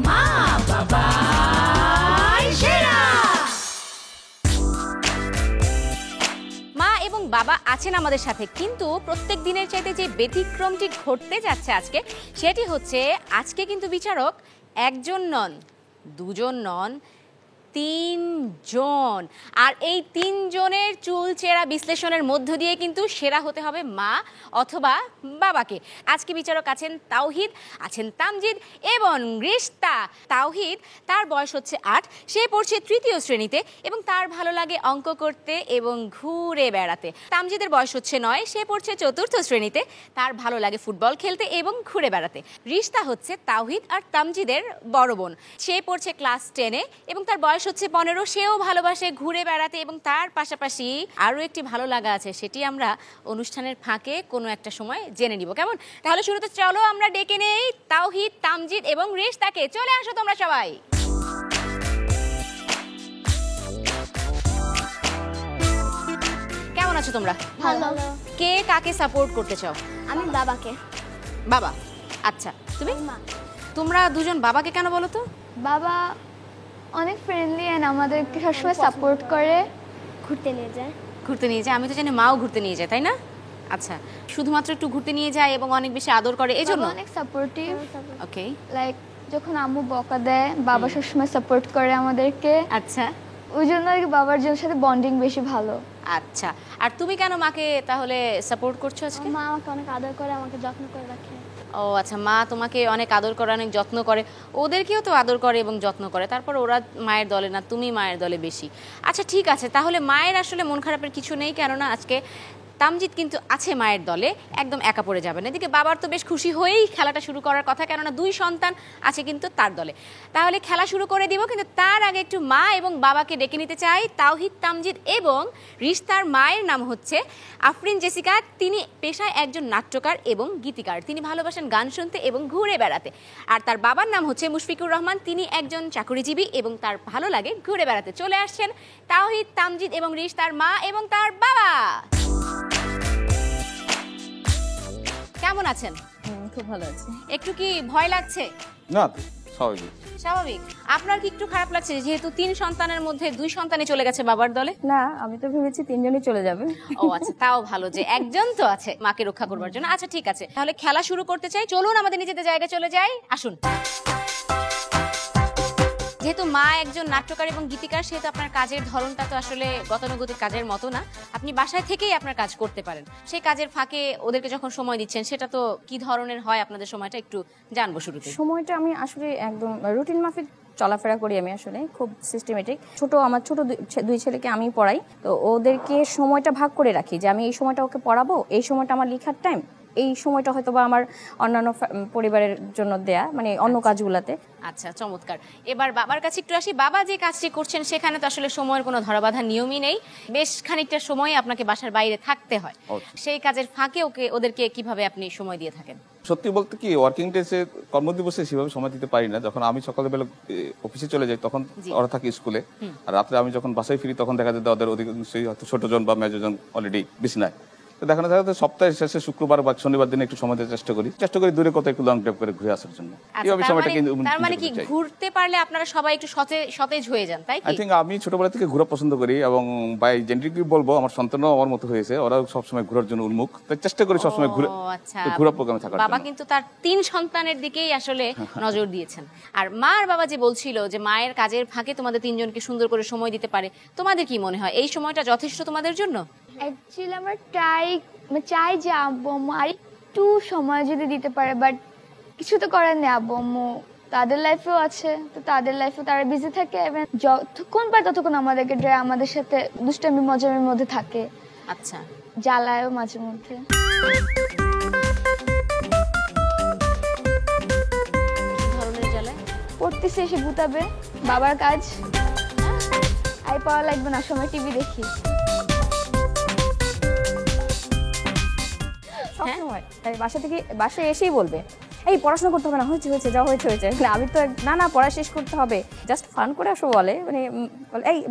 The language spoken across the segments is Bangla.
মা বাবাই সেরা। মা এবং বাবা আছেন আমাদের সাথে, কিন্তু প্রত্যেক দিনের চাইতে যে ব্যতিক্রমটি ঘটতে যাচ্ছে আজকে, সেটি হচ্ছে আজকে কিন্তু বিচারক একজন নন, দুজন নন, তিনজন। আর এই তিনজনের চুলচেরা বিশ্লেষণের মধ্য দিয়ে কিন্তু সেরা হতে হবে মা অথবা বাবাকে। আজকে বিচারক আছেন তাওহিদ, আছেন তামজিদ এবং রিশতা। তাওহিদ, তার বয়স হচ্ছে ৮, সে পড়ছে ৩য় শ্রেণীতে এবং তার ভালো লাগে অঙ্ক করতে এবং ঘুরে বেড়াতে। তামজিদের বয়স হচ্ছে ৯, সে পড়ছে ৪র্থ শ্রেণীতে, তার ভালো লাগে ফুটবল খেলতে এবং ঘুরে বেড়াতে। রিশতা হচ্ছে তাওহিদ আর তামজিদের বড় বোন, সে পড়ছে ক্লাস 10-এ এবং তার বয়স হচ্ছে 15, সেও ভালোবাসে ঘুরে বেড়াতে এবং তার পাশাপাশি আরও একটি ভালো লাগা আছে, সেটি আমরা অনুষ্ঠানের ফাঁকে কোনো একটা সময় জেনে নিব, কেমন? তাহলে শুরুতে চলো আমরা ডেকে নেই তাওহিদ, তামজিদ এবং রিশতাকে। চলে আসো তোমরা সবাই। কেমন আছো তোমরা? ভালো। কে কাকে সাপোর্ট করতে চাও? আমি বাবাকে। বাবা, আচ্ছা। তুমি? মা। তোমরা দুজন বাবাকে কেন বলো তো? বাবা অনেক ফ্রেন্ডলি এন্ড আমাদেরকে সবসময় সাপোর্ট করে, ঘুরতে নিয়ে যায়। ঘুরতে নিয়ে যায়? আমি তো জানি মাও ঘুরতে নিয়ে যায়, তাই না? আচ্ছা, শুধুমাত্র একটু ঘুরতে নিয়ে যায় এবং অনেক বেশি আদর করে এই জন্য? অনেক সাপোর্টিভ। ওকে। লাইক যখন আম্মু বকা দেয়, বাবা সবসময় সাপোর্ট করে আমাদেরকে। আচ্ছা, ওই জন্য বাবার জন্য সাথে বন্ডিং বেশি ভালো। আচ্ছা। আর তুমি কেন মাকে তাহলে সাপোর্ট করছো আজকে? মা আমাকে অনেক আদর করে, আমাকে যত্ন করে রাখে। ও আচ্ছা, মা তোমাকে অনেক আদর করে, অনেক যত্ন করে, ওদেরকেও তো আদর করে এবং যত্ন করে, তারপর ওরা মায়ের দলে না, তুমি মায়ের দলে বেশি। আচ্ছা ঠিক আছে, তাহলে মায়ের আসলে মন খারাপের কিছু নেই, কেননা আজকে তামজিদ কিন্তু আছে মায়ের দলে, একদম একা পড়ে যাবেন। এদিকে বাবার তো বেশ খুশি হয়েই খেলাটা শুরু করার কথা, কেননা 2 সন্তান আছে কিন্তু তার দলে। তাহলে খেলা শুরু করে দিব, কিন্তু তার আগে একটু মা এবং বাবাকে ডেকে নিতে চাই। তাওহিদ, তামজিদ এবং রিশতার মায়ের নাম হচ্ছে আফরিন জেসিকা। তিনি পেশায় একজন নাট্যকার এবং গীতিকার, তিনি ভালোবাসেন গান শুনতে এবং ঘুরে বেড়াতে। আর তার বাবার নাম হচ্ছে মুশফিকুর রহমান, তিনি একজন চাকরিজীবী এবং তার ভালো লাগে ঘুরে বেড়াতে। চলে আসছেন তাওহিদ, তামজিদ এবং রিশতার মা এবং তার বাবা। কেমন আছেন? খুব ভালো আছি। একটু কি ভয় লাগছে? না, স্বাভাবিক। স্বাভাবিক। আপনার কি একটু খারাপ লাগছে যেহেতু 3 সন্তানের মধ্যে 2 সন্তানই চলে গেছে বাবার দলে? না, আমি তো ভেবেছি 3 জনই চলে যাবে। ও আচ্ছা, তাও ভালো যে একজন তো আছে মাকে রক্ষা করবার জন্য। আচ্ছা ঠিক আছে, তাহলে খেলা শুরু করতে চাই। চলুন আমাদের নিজেদের জায়গায় চলে যাই, আসুন। যেহেতু মা একজন নাট্যকার এবং গীতিকার, সেহেতু আপনার কাজের ধরনটা তো আসলে গতানুগতিক কাজের মতো না, আপনি বাসায় থেকেই আপনার কাজ করতে পারেন। সেই কাজের ফাঁকে ওদেরকে যখন সময় দিচ্ছেন, সেটা তো কি ধরনের হয় আপনাদের সময়টা, একটু জানবো শুরুতে। সময়টা আমি আসলে একদম রুটিন মাফিক চলাফেরা করি, আমি আসলে খুব সিস্টেমেটিক। আমার ছোট 2 ছেলেকে আমি পড়াই, তো ওদেরকে সময়টা ভাগ করে রাখি যে আমি এই সময়টা ওকে পড়াবো, এই সময়টা আমার লেখার টাইম, এই সময়টা হয়তো বা আমার অন্যান্য পরিবারের জন্য দেয়া, মানে অন্য কাজগুলাতে। আচ্ছা, চমৎকার। এবার বাবার কাছে একটু আসি। বাবা যে কাজটি করছেন সেখানে তো আসলে সময়ের কোনো ধরাবাঁধা নিয়মই নেই, বেশ খানিকটা সময় আপনাকে বাসার বাইরে থাকতে হয়। সেই কাজের ফাঁকে ওদেরকে কিভাবে আপনি সময় দিয়ে থাকেন? সত্যি বলতে কি, ওয়ার্কিং ডেসে কর্মদিবসে সেভাবে সময় দিতে পারি না। যখন আমি সকালবেলা অফিসে চলে যাই তখন ওরা থাকে স্কুলে, আর রাত্রে আমি যখন বাসায় ফিরি তখন দেখা যায় ওদের অধিকাংশই হয়তো ছোটজন বা মেজজন অলরেডি বিছনায়। তো দেখানো যায় সপ্তাহের শেষে শুক্রবার বা শনিবার দিনে একটু সময় দেওয়ার চেষ্টা করি দূরে কোথাও একটু লং ড্রাইভ করে ঘুরে আসার জন্য। এইভাবে সময়টা কিন্তু তার মানে কি ঘুরতে পারলে আপনারা সবাই একটু সতেজ হয়ে যান, তাই কি? আই থিংক আমি ছোটবেলা থেকে ঘোরা পছন্দ করি এবং বাই জেনেটিকলি বলবো আমার সন্তানরাও আমার মতো হয়েছে, ওরাও সবসময় ঘোরার জন্য উন্মুখ, তাই চেষ্টা করি সবসময় ঘোরা প্রোগ্রামে থাকার। বাবা কিন্তু তার 3 সন্তানের দিকেই আসলে নজর দিয়েছেন। আর মার বাবা যে বলছিল যে মায়ের কাজের ফাঁকে তোমাদের 3 জনকে সুন্দর করে সময় দিতে পারে, তোমাদের কি মনে হয় এই সময়টা যথেষ্ট তোমাদের জন্য? অ্যাকচুয়ালি আমরা চাই যে আব্বু আম্মু আর একটু সময় যদি দিতে পারে, বাট কিছু তো করার নেই। আব্বু আম্মু তাদের লাইফেও আছে, তো তাদের লাইফেও তারা বিজি থাকে, এবং যতক্ষণ পায় ততক্ষণ আমাদেরকে আমাদের সাথে দুষ্টামি মজামের মধ্যে থাকে। আচ্ছা, জ্বালায়ও মাঝে মধ্যে। পড়তেছে এসে ভুতাবে, বাবার কাজ আই পাওয়া লাগবে না, সময় টিভি দেখি সবসময়। তাই বাসায় এসেই বলবে, এই পড়াশোনা করতে হবে না, হয়েছে যা হয়েছে। আমি তো না পড়া শেষ করতে হবে, জাস্ট ফান করে আসো বলে।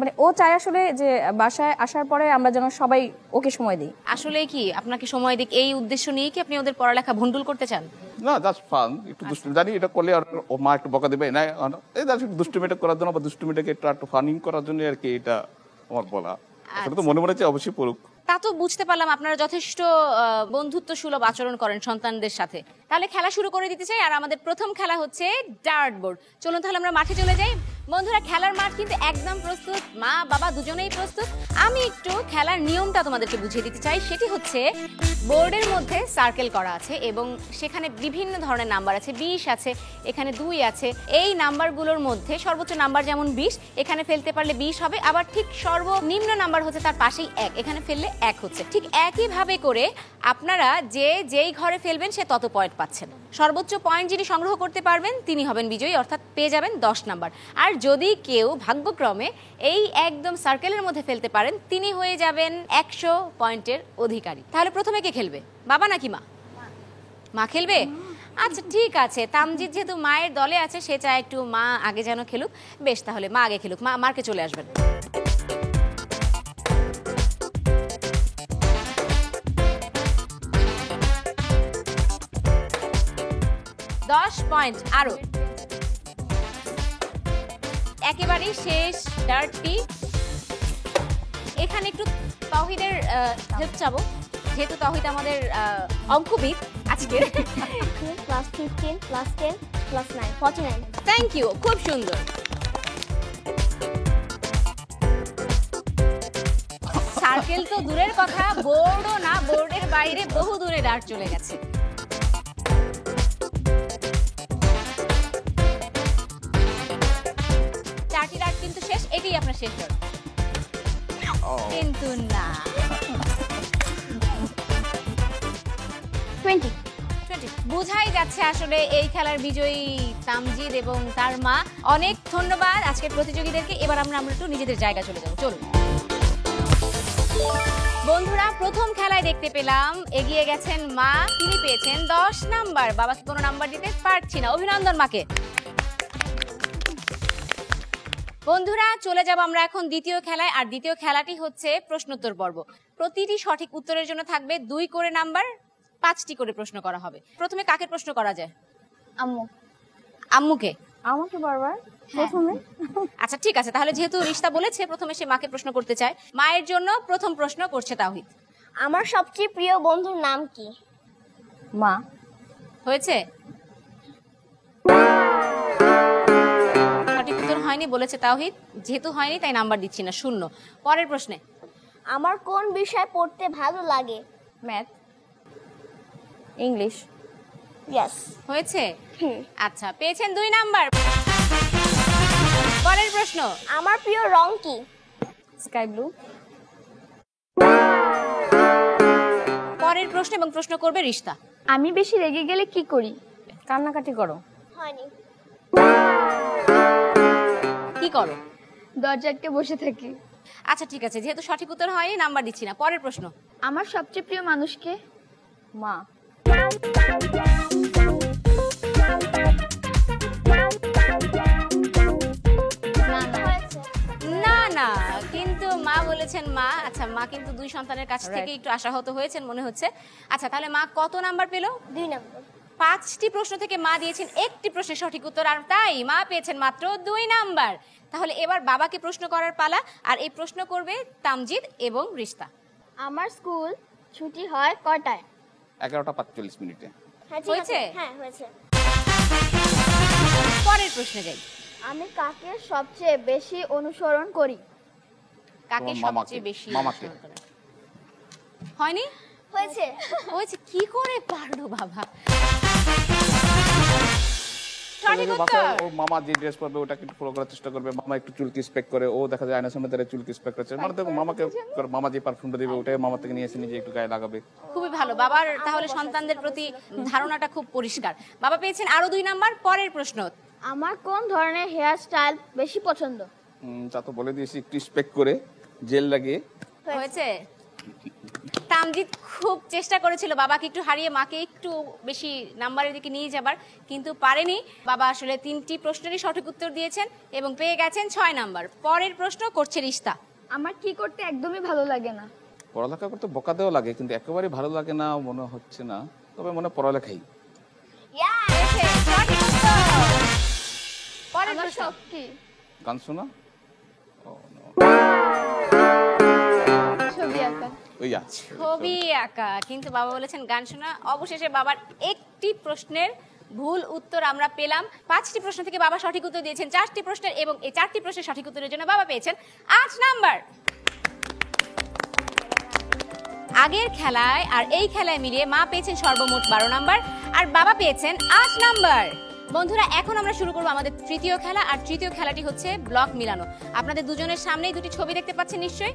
মানে ও চায় আসলে যে বাসায় আসার পরে আমরা যেন সবাই ওকে সময় দিই। আসলে কি আপনাকে সময় দিক এই উদ্দেশ্য নিয়ে কি আপনি ওদের পড়ালেখা ভন্ডুল করতে চান? না জাস্ট ফান, একটু দুষ্টু জানি এটা করলে আর ও মা একটু বকা দেবে না, এই জাস্ট একটু দুষ্টুমিটা করার জন্য বা দুষ্টুমিটাকে একটু ফানিং করার জন্য আর কি এটা আমার বলা। আসলে তো মনে মনে হচ্ছে অবশ্যই পড়ুক। তা তো বুঝতে পারলাম আপনারা যথেষ্ট বন্ধুত্ব সুলভ আচরণ করেন সন্তানদের সাথে। তাহলে খেলা শুরু করে দিতে চাই, আর আমাদের প্রথম খেলা হচ্ছে ডার্ট বোর্ড। চলুন তাহলে আমরা মাঠে চলে যাই। বন্ধুরা, খেলার মাঠ কিন্তু একদম প্রস্তুত, মা বাবা দুজনেই প্রস্তুত। আমি একটু খেলার নিয়মটা তোমাদেরকে বুঝিয়ে দিতে চাই। সেটি হচ্ছে বোর্ডের মধ্যে সার্কেল করা আছে এবং সেখানে বিভিন্ন ধরনের নাম্বার আছে, 20 আছে, এখানে 2 আছে। এই নাম্বারগুলোর মধ্যে সর্বোচ্চ নাম্বার যেমন 20, এখানে ফেলতে পারলে 20 হবে, আবার ঠিক সর্বনিম্ন নাম্বার হচ্ছে তার পাশেই 1, এখানে ফেললে 1 হচ্ছে। ঠিক একইভাবে করে আপনারা যেই ঘরে ফেলবেন সে তত পয়েন্ট পাচ্ছেন। সর্বোচ্চ পয়েন্ট যিনি সংগ্রহ করতে পারবেন তিনি হবেন বিজয়ী, অর্থাৎ পেয়ে যাবেন 10 নাম্বার। আর যদি কেউ ভাগ্যক্রমে এই একদম সার্কেলের মধ্যে ফেলতে পারেন তিনি হয়ে যাবেন 100 পয়েন্টের অধিকারী। তাহলে প্রথমে কে খেলবে, বাবা নাকি মা? মা খেলবে? আচ্ছা ঠিক আছে, তামজিদ যেহেতু মায়ের দলে আছে সে চায় একটু মা আগে যেন খেলুক। বেশ, তাহলে মা আগে খেলুক। মার্কে চলে আসবেন। 10 পয়েন্ট আরো। একেবারেই শেষ ডার্টটি। এখানে একটু তাওহিদের হেল্প চাবো, যেহেতু তাওহিদ আমাদের অঙ্কবিদ আজকের। +15 +10 +9 49। থ্যাংক ইউ, খুব সুন্দর। সার্কেল তো দূরের কথা, বোর্ডও না, বোর্ডের বাইরে বহু দূরে ডার্ট চলে গেছে। চারটি ডার্ট কিন্তু শেষ, এটাই আপনার শেষ ডার্ট। কিন্তু না, 20। বোঝাই যাচ্ছে আসলে এই খেলার বিজয়ী তামজিদ এবং তার মা। অনেক ধন্যবাদ আজকের প্রতিযোগীদেরকে। এবার আমরা একটু নিজেদের জায়গা চলে যাব, চলুন। বন্ধুরা, প্রথম খেলায় দেখতে পেলাম এগিয়ে গেছেন মা, তিনি পেয়েছেন 10 নাম্বার। বাবাকে কোনো নাম্বার দিতে পারছি না, অভিনন্দন মাকে। বন্ধুরা, চলে যাব আমরা এখন দ্বিতীয় খেলায়। আর দ্বিতীয় খেলাটি হচ্ছে প্রশ্নোত্তর পর্ব। প্রতিটি সঠিক উত্তরের জন্য থাকবে 2 করে নাম্বার, 5টি করে প্রশ্ন করা হবে। প্রথমে কাকে প্রশ্ন করা যায়? আম্মু। আম্মুকে? আমাকে বারবার প্রথমে? আচ্ছা ঠিক আছে, তাহলে যেহেতু রিশতা বলেছে প্রথমে সে মাকে প্রশ্ন করতে চায়, মায়ের জন্য প্রথম প্রশ্ন করছে তাওহিদ। আমার সবচেয়ে প্রিয় বন্ধুর নাম কি? মা। হয়েছে? সঠিক উত্তর হয়নি বলেছে তাওহিদ। যেহেতু হয়নি তাই নাম্বার দিচ্ছি না, 0। পরের প্রশ্নে। আমার কোন বিষয় পড়তে ভালো লাগে? Math, English. ইয়েস। হয়েছে? আচ্ছা, পেয়েছেন 2 নাম্বার। পরের প্রশ্ন। আমার প্রিয় রং কি? Sky blue. পরের প্রশ্ন এবং প্রশ্ন করবে রিশতা। আমি বেশি রেগে গেলে কি করি? কান্নাকাটি করো। হয়নি। কি করো? দরজা আটকে বসে থাকি। আচ্ছা ঠিক আছে, যেহেতু সঠিক উত্তর হয়নি নাম্বার দিচ্ছি না। পরের প্রশ্ন। আমার সবচেয়ে প্রিয় মানুষকে? মা। না না, কিন্তু মা বলেছেন মা। আচ্ছা, মা কিন্তু 2 সন্তানের কাছ থেকে একটু আশাহত হয়েছেন মনে হচ্ছে। আচ্ছা, তাহলে মা কত নাম্বার পেল? 2 নম্বর। 5টি প্রশ্ন থেকে মা দিয়েছেন 1টি প্রশ্নের সঠিক উত্তর, আর তাই মা পেয়েছেন মাত্র 2 নাম্বার। তাহলে এবার বাবাকে প্রশ্ন করার পালা, আর এই প্রশ্ন করবে তামজিদ এবং রিশতা। আমার স্কুল ছুটি হয় কটায়? 11:45 হ্যাঁ, ঠিক হয়েছে? আছে। হ্যাঁ, হয়েছে। পরের প্রশ্নে যাই। আমি কাকে সবচেয়ে বেশি অনুসরণ করি? কাকে তোমার মামাকে, সবচেয়ে বেশি মামাকে। অনুসরণ করেন? হয়নি? হয়েছে। হয়েছে? কি করে পারলো বাবা? সঠিক উত্তর। বাসায় ওর মামা যে ড্রেস পরবে ওটাকে একটু ফলো করার চেষ্টা করবে। মামা একটু চুল কিস প্যাক করে, ও দেখা যায় আয়নার সামনে দাঁড়িয়ে চুল কিস প্যাক করছে। মানে দেখো মামাকে, মামা যে পারফিউমটা দিবে ওটাই মামা থেকে নিয়ে এসে নিজে একটু গায়ে লাগাবে। খুবই ভালো, বাবার তাহলে সন্তানদের প্রতি ধারণাটা খুব পরিষ্কার। বাবা পেয়েছেন আরো 2 নাম্বার। পরের প্রশ্ন। আমার কোন ধরনের হেয়ার স্টাইল বেশি পছন্দ? তা তো বলে দিয়েছি, একটু স্পেক করে জেল লাগিয়ে। হয়েছে? তামজিদ খুব চেষ্টা করেছিল বাবাকে একটু হারিয়ে মাকে একটু বেশি নাম্বারের দিকে নিয়ে যাবার, কিন্তু পারেনি। বাবা আসলে 3টি প্রশ্নেরই সঠিক উত্তর দিয়েছেন এবং পেয়ে গেছেন 6 নাম্বার। পরের প্রশ্ন করছে রিশতা। আমার কি করতে একদমই ভালো লাগে না? পড়ালেখা করতে বকা দেওয়া লাগে, কিন্তু একেবারে ভালো লাগে না মনে হচ্ছে না, তবে মনে পড়ালেখাই। পেয়েছে সঠিক উত্তর। পরের আমার প্রশ্ন। শখ কি? গান শোনা ছবি আঁকা। ওই ছবি আঁকা, কিন্তু বাবা বলেছেন গান শোনা। অবশেষে বাবার একটি প্রশ্নের ভুল উত্তর আমরা পেলাম। 5টি প্রশ্ন থেকে বাবা সঠিক উত্তর দিয়েছেন 4টি প্রশ্নের, এবং এই 4টি প্রশ্নের সঠিক উত্তরের জন্য বাবা পেয়েছেন 8 নাম্বার। আগের খেলায় আর এই খেলায় মিলিয়ে মা পেয়েছেন সর্বমোট 12 নাম্বার আর বাবা পেয়েছেন 8 নাম্বার। বন্ধুরা, এখন আমরা শুরু করব আমাদের তৃতীয় খেলা, আর তৃতীয় খেলাটি হচ্ছে ব্লক মিলানো। আপনাদের দুজনের সামনেই দুটি ছবি দেখতে পাচ্ছেন নিশ্চয়ই।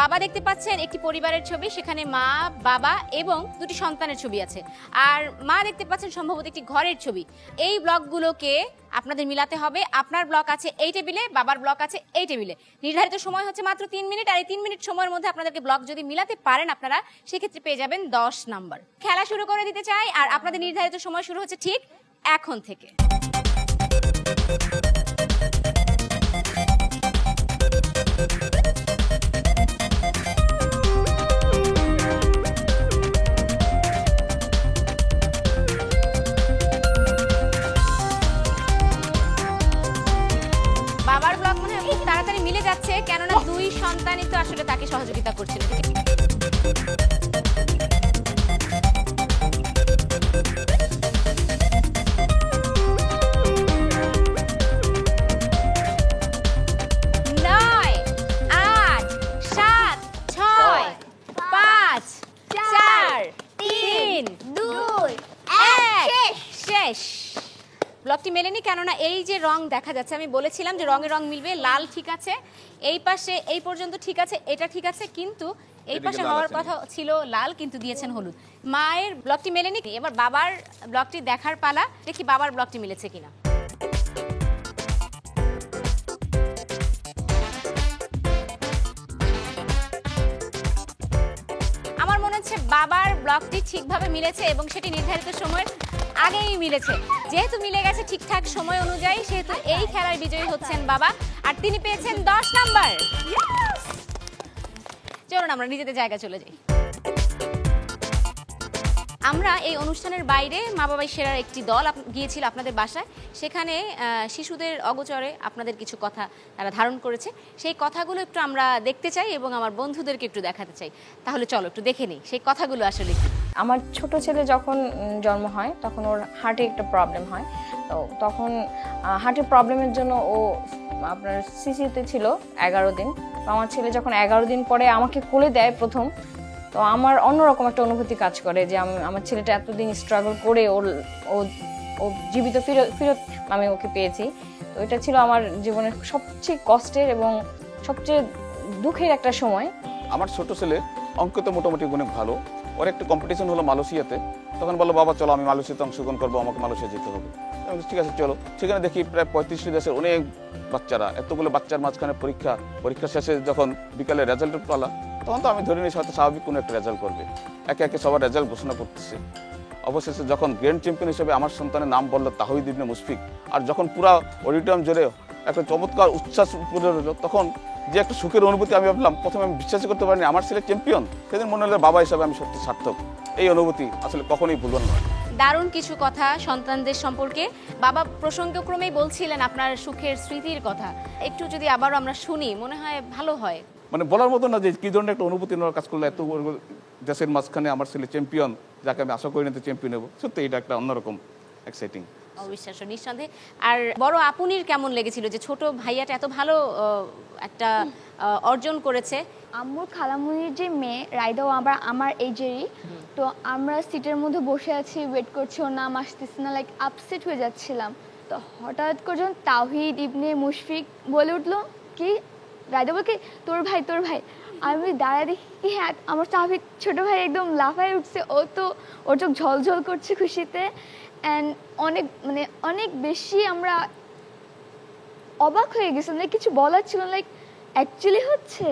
বাবা দেখতে পাচ্ছেন একটি পরিবারের ছবি, সেখানে মা, বাবা এবং দুটি সন্তানের ছবি আছে। আর মা দেখতে পাচ্ছেন সম্ভবত একটি ঘরের ছবি। এই ব্লকগুলোকে আপনাদের মিলাতে হবে। আপনার ব্লক আছে এই টেবিলে, বাবার ব্লক আছে এই টেবিলে। নির্ধারিত সময় হচ্ছে মাত্র 3 মিনিট, আর এই 3 মিনিট সময়ের মধ্যে আপনাদেরকে ব্লক যদি মিলাতে পারেন আপনারা, সেক্ষেত্রে পেয়ে যাবেন 10 নাম্বার। খেলা শুরু করে দিতে চাই, আর আপনাদের নির্ধারিত সময় শুরু হচ্ছে ঠিক এখন থেকে। বাবার ব্লগ মনে হয় খুব তাড়াতাড়ি মিলে যাচ্ছে, কেননা দুই সন্তানই তো আসলে তাকে সহযোগিতা করছিল। 9, 8, 7, 6, 5, 4, 3, 2, 1, শেষ। ব্লকটি মেলেনি, কেননা এই যে রং দেখা যাচ্ছে, আমি বলেছিলাম যে রঙে রং মিলবে। লাল ঠিক আছে, এই পাশে এই পর্যন্ত ঠিক আছে, এটা ঠিক আছে, কিন্তু এই পাশে হওয়ার কথা ছিল লাল, কিন্তু দিয়েছেন হলুদ। মায়ের ব্লকটি মেলেনি। এবার বাবার ব্লকটি দেখার পালা, দেখি বাবার ব্লকটি মিলেছে কিনা। আমার মনে হচ্ছে বাবার ব্লকটি ঠিকভাবে মিলেছে, এবং সেটি নির্ধারিত সময়ের আগেই মিলেছে। যেহেতু মিলে গেছে ঠিকঠাক সময় অনুযায়ী, সেহেতু এই খেলার বিজয়ী হচ্ছেন বাবা, আর তিনি পেয়েছেন 10 নাম্বার। চলুন আমরা নিজেদের জায়গা চলে যাই। আমরা এই অনুষ্ঠানের বাইরে মা বাবাই সেরার একটি দল গিয়েছিল আপনাদের বাসায়। সেখানে শিশুদের অগোচরে আপনাদের কিছু কথা তারা ধারণ করেছে। সেই কথাগুলো একটু আমরা দেখতে চাই এবং আমার বন্ধুদেরকে একটু দেখাতে চাই। তাহলে চলো একটু দেখে নিই সেই কথাগুলো আসলে কি। আমার ছোট ছেলে যখন জন্ম হয় তখন ওর হার্টে একটা প্রবলেম হয়। তো তখন হার্টের প্রবলেমের জন্য ও আপনার সিসিতে ছিল 11 দিন। তো আমার ছেলে যখন 11 দিন পরে আমাকে কোলে দেয় প্রথম, তো আমার অন্যরকম একটা অনুভূতি কাজ করে যে আমার ছেলেটা এতদিন স্ট্রাগল করে ও জীবিত ফিরত আমি ওকে পেয়েছি। তো এটা ছিল আমার জীবনের সবচেয়ে কষ্টের এবং সবচেয়ে দুঃখের একটা সময়। আমার ছোট ছেলে অঙ্কতে মোটামুটি অনেক ভালো। ওর একটা কম্পিটিশন হলো মালয়েশিয়াতে। তখন বললো, বাবা চলো আমি মালয়েশিয়াতে অংশগ্রহণ করবো, আমাকে মালয়েশিয়া যেতে হবে। ঠিক আছে চলো। সেখানে দেখি প্রায় 35টি দেশের অনেক বাচ্চারা, এতগুলো বাচ্চার মাঝখানে পরীক্ষা শেষে যখন বিকালে রেজাল্টের পালা, তখন তো আমি ধরে নিই হয়তো স্বাভাবিক কোনো একটা রেজাল্ট করবে। একে একে সবার রেজাল্ট ঘোষণা করতেছে। অবশেষে যখন গ্র্যান্ড চ্যাম্পিয়ন হিসেবে আমার সন্তানের নাম বললো তাহিদ ইবনে মুশফিক, আর যখন পুরা অডিটোরিয়াম জুড়ে একটা চমৎকার উচ্ছ্বাস পুরো হলো, তখন যে একটা সুখের অনুভূতি আমি ভাবলাম, প্রথমে আমি বিশ্বাসই করতে পারিনি আমার ছেলে চ্যাম্পিয়ন। সেদিন মনে হলো বাবা হিসাবে আমি সত্যি সার্থক। এই অনুভূতি আসলে কখনোই ভুলব না। দারুণ কিছু কথা সন্তানদের সম্পর্কে বাবা প্রসঙ্গক্রমেই বলছিলেন আপনার সুখের স্মৃতির কথা। একটু যদি আবারও আমরা শুনি মনে হয় ভালো হয়। মানে বলার মতো না যে কি ধরনের একটা অনুভূতি নেওয়ার কাজ করলে, এত দেশের মাঝখানে আমার ছেলে চ্যাম্পিয়ন, যাকে আমি আশা করি না চ্যাম্পিয়ন হবো। সত্যি এটা একটা অন্যরকম এক্সাইটিং। অবিশ্বাস্য নিঃসন্দেহে। আর বড় আপুনির কেমন লেগেছিল যে ছোট ভাইয়াটা এত ভালো একটা অর্জন করেছে? আম্মুর খালামুনির যে মেয়ে রাইদাও আবার আমার এজেরই, তো আমরা সিটের মধ্যে বসে আছি, ওয়েট করছি, ওর নাম আসতেছে না, লাইক আপসেট হয়ে যাচ্ছিলাম। তো হঠাৎ করে যখন তাহিদ ইবনে মুশফিক বলে উঠলো, কি রাইদা বলে কি তোর ভাই, আমি দাঁড়ায় দেখি কি হ্যাঁ আমার তাহিদ ছোট ভাই একদম লাফায় উঠছে। ওর চোখ ঝলঝল করছে খুশিতে। অ্যান্ড অনেক বেশি আমরা অবাক হয়ে গেছিলাম, কিছু বলার ছিল, লাইক অ্যাকচুয়ালি হচ্ছে।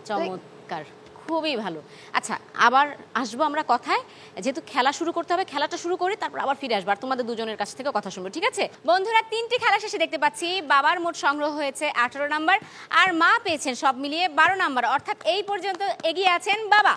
চমৎকার, খুবই ভালো। আচ্ছা, আবার আসবো আমরা কথায়। যেহেতু খেলা শুরু করতে হবে, খেলাটা শুরু করি, তারপর আবার ফিরে আসবো আর তোমাদের দুজনের কাছ থেকে কথা শুনবো, ঠিক আছে? বন্ধুরা, 3টি খেলা শেষে দেখতে পাচ্ছি বাবার মোট সংগ্রহ হয়েছে 18 নাম্বার আর মা পেয়েছেন সব মিলিয়ে 12 নাম্বার, অর্থাৎ এই পর্যন্ত এগিয়ে আছেন বাবা।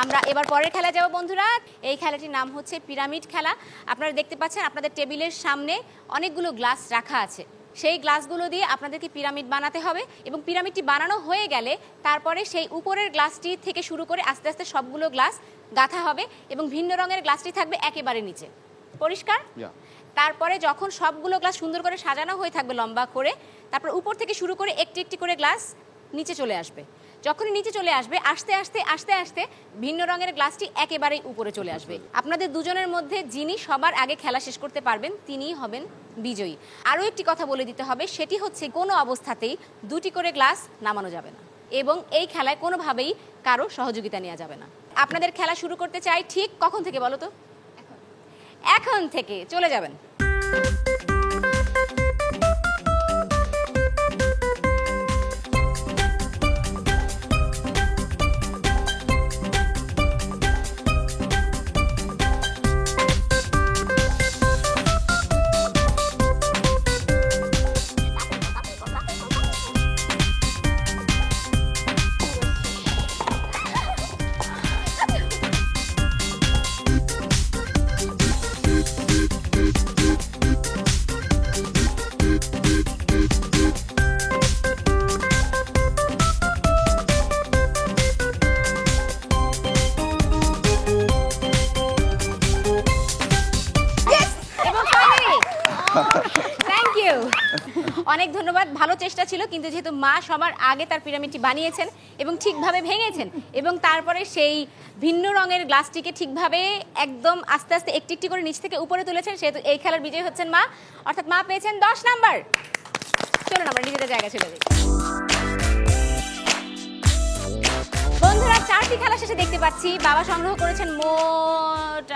আমরা এবার পরের খেলা যাব বন্ধুরা। এই খেলাটির নাম হচ্ছে পিরামিড খেলা। আপনারা দেখতে পাচ্ছেন আপনাদের টেবিলের সামনে অনেকগুলো গ্লাস রাখা আছে। সেই গ্লাসগুলো দিয়ে আপনাদেরকে পিরামিড বানাতে হবে এবং পিরামিডটি বানানো হয়ে গেলে তারপরে সেই উপরের গ্লাসটি থেকে শুরু করে আস্তে আস্তে সবগুলো গ্লাস গাঁথা হবে এবং ভিন্ন রঙের গ্লাসটি থাকবে একেবারে নিচে। পরিষ্কার? তারপরে যখন সবগুলো গ্লাস সুন্দর করে সাজানো হয়ে থাকবে লম্বা করে, তারপর উপর থেকে শুরু করে একটি একটি করে গ্লাস নিচে চলে আসবে। যখনই নিচে চলে আসবে আস্তে আস্তে আস্তে আস্তে ভিন্ন রঙের গ্লাসটি একেবারেই উপরে চলে আসবে। আপনাদের দুজনের মধ্যে যিনি সবার আগে খেলা শেষ করতে পারবেন তিনিই হবেন বিজয়ী। আরও একটি কথা বলে দিতে হবে, সেটি হচ্ছে কোনো অবস্থাতেই দুটি করে গ্লাস নামানো যাবে না এবং এই খেলায় কোনোভাবেই কারো সহযোগিতা নেওয়া যাবে না। আপনাদের খেলা শুরু করতে চাই ঠিক কখন থেকে বলো তো? এখন থেকে চলে যাবেন। থ্যাংক ইউ, অনেক ধন্যবাদ। ভালো চেষ্টা ছিল, কিন্তু যেহেতু মা সবার আগে তার পিরামিডটি বানিয়েছেন এবং ঠিকভাবে ভেঙেছেন এবং তারপরে সেই ভিন্ন রঙের গ্লাসটিকে ঠিকভাবে একদম আস্তে আস্তে একটি একটি করে নিচ থেকে উপরে তুলেছেন, সেহেতু এই খেলার বিজয়ী হচ্ছেন মা, অর্থাৎ মা পেয়েছেন 10 নাম্বার। চলুন আমরা নিজেদের জায়গায় চলে যাই। বন্ধুরা, 4টি খেলা শেষে দেখতে পাচ্ছি বাবা সংগ্রহ করেছেন মোট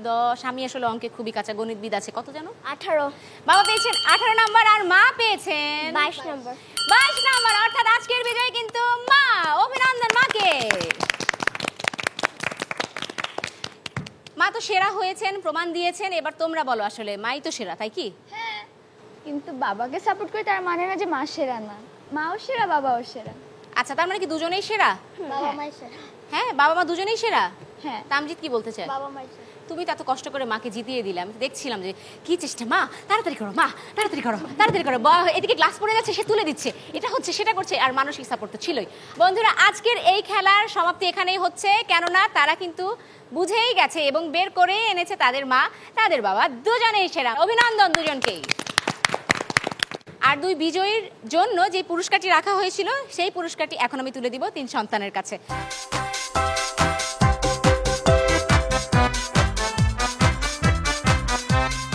10। আমি আসলে অঙ্কে খুবই কাঁচা, গণিতবিদ আছে। কত জানো? 18। বাবা পেয়েছেন 18 নাম্বার আর মা পেয়েছেন 22 নম্বর। 22 নাম্বার, অর্থাৎ আজকের বিজয়ী কিন্তু মা। অভিনন্দন মাকে। মা তো সেরা হয়েছেন, প্রমাণ দিয়েছেন। এবার তোমরা বলো, আসলে মাই তো সেরা, তাই কি? হ্যাঁ, কিন্তু বাবাকে সাপোর্ট করে তার মানে না যে মা সেরা না। মাও সেরা, বাবাও সেরা। আচ্ছা, তার মানে কি দুজনেই সেরা? বাবা মাই সেরা। হ্যাঁ, বাবা মা দুজনেই সেরা। হ্যাঁ। তামজিৎ কি বলতে চায়? বাবা মাই সেরা। তুমি তো এত কষ্ট করে মাকে জিতিয়ে দিলে, আমি দেখছিলাম যে কি চেষ্টা। মা তাড়াতাড়ি করো, মা তাড়াতাড়ি করো, তাড়াতাড়ি করো। এদিকে গ্লাস পড়ে যাচ্ছে, সে তুলে দিচ্ছে, এটা হচ্ছে সেটা করছে, আর মানসিক সাপোর্ট তো ছিলই। বন্ধুরা, আজকের এই খেলার সমাপ্তি এখানেই হচ্ছে, কেননা তারা কিন্তু বুঝেই গেছে এবং বের করে এনেছে তাদের মা তাদের বাবা দুজনেই সেরা। অভিনন্দন দুজনকেই। আর দুই বিজয়ীর জন্য যে পুরস্কারটি রাখা হয়েছিল সেই পুরস্কারটি এখন আমি তুলে দিব 3 সন্তানের কাছে।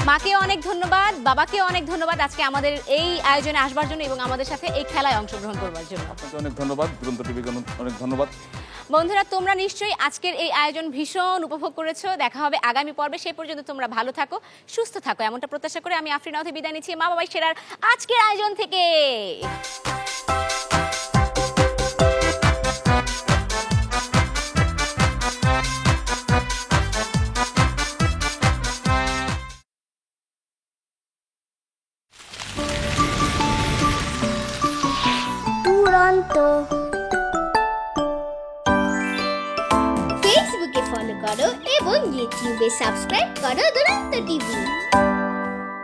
মাকে অনেক ধন্যবাদ, বাবাকে অনেক ধন্যবাদ আজকে আমাদের এই আয়োজনে আসবার জন্য এবং আমাদের সাথে এই খেলায় অংশগ্রহণ করবার জন্য। আপনাকে অনেক ধন্যবাদ, দুরন্ত টিভিকে অনেক ধন্যবাদ। বন্ধুরা, তোমরা নিশ্চয়ই আজকের এই আয়োজন ভীষণ উপভোগ করেছো। দেখা হবে আগামী পর্বে। সেই পর্যন্ত তোমরা ভালো থাকো, সুস্থ থাকো, এমনটা প্রত্যাশা করে আমি আফরিন আহতে বিদায় নিচ্ছি মা বাবাই সেরার আজকের আয়োজন থেকে। দুরন্ত। ফেসবুকে ফলো করো এবং ইউটিউবে সাবস্ক্রাইব করো দুরন্ত টিভি।